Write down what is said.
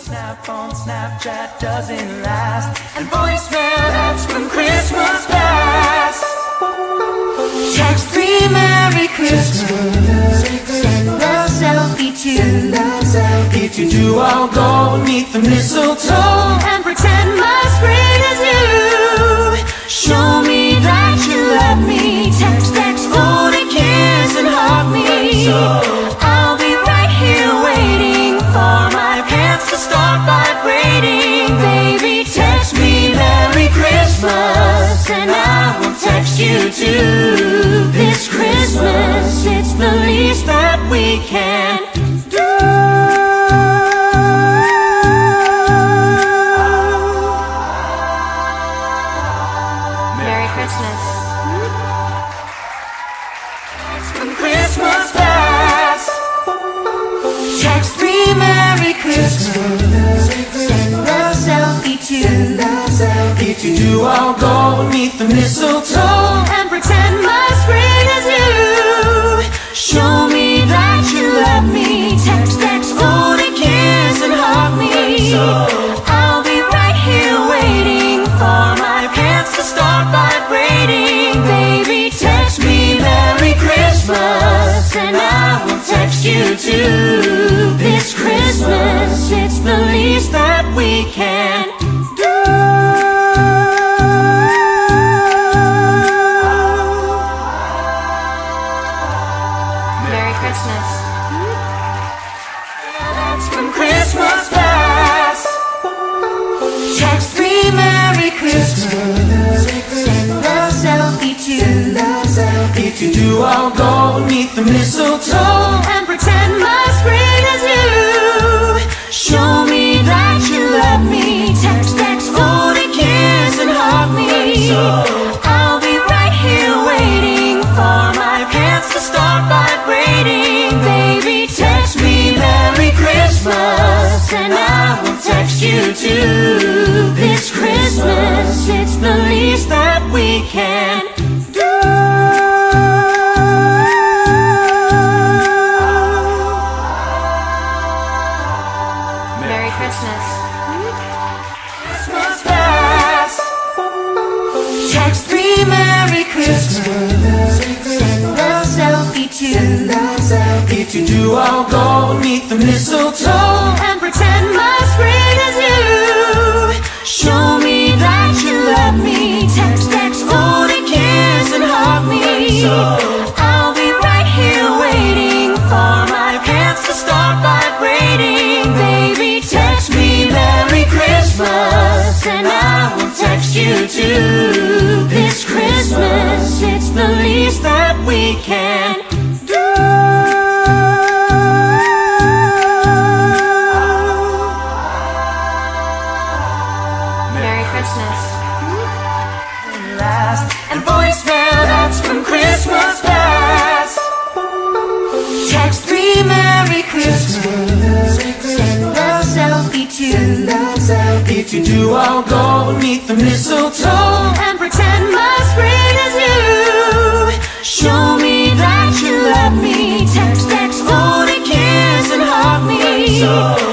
snap on Snapchat doesn't last, and voicemail that's from Christmas past. Text me Merry Christmas, send a selfie too. If you do, I'll go beneath the mistletoe and pretend my screen is you. Show me that you love me, text, hold and kiss and hug me. I'll be right here waiting for my pants to start vibrating. Baby, text me Merry Christmas, and I will text you too. This Christmas, it's the least that we can do. Merry Christmas. From Christmas past, text me Merry Christmas, send a selfie too. If you do, I'll go beneath the mistletoe and pretend my screen is you. Show me that you love me, text, hold and kiss and hug me. I'll be right here waiting for my pants to start vibrating. Baby, text me Merry Christmas, and I will text you too. This Christmas, it's the least that we can do. Merry Christmas. That's from Christmas past. Text me Merry Christmas, send a selfie too. If you do, I'll go beneath the mistletoe and pretend my screen is you. Show me that you love me, text, hold and kiss and hug me. I'll be right here waiting for my pants to start vibrating. Baby, text me Merry Christmas, and I will text you too. This Christmas, it's the least that we can do. Merry Christmas. Christmas past, text me Merry Christmas, send a selfie too. If you do, I'll go beneath the mistletoe and pretend my screen is you. Show me that you love me, text, hold and kiss and hug me. I'll be right here waiting for my pants to start vibrating. Baby, text me Merry Christmas, and I will text you too. This Christmas, it's the least that we can do. Merry Christmas. Last, and voicemail that's from Christmas past. Text me Merry Christmas, send a selfie too. If you do, I'll go beneath the mistletoe and pretend my screen is you. Show me that you love me, text, hold and kiss and hug me.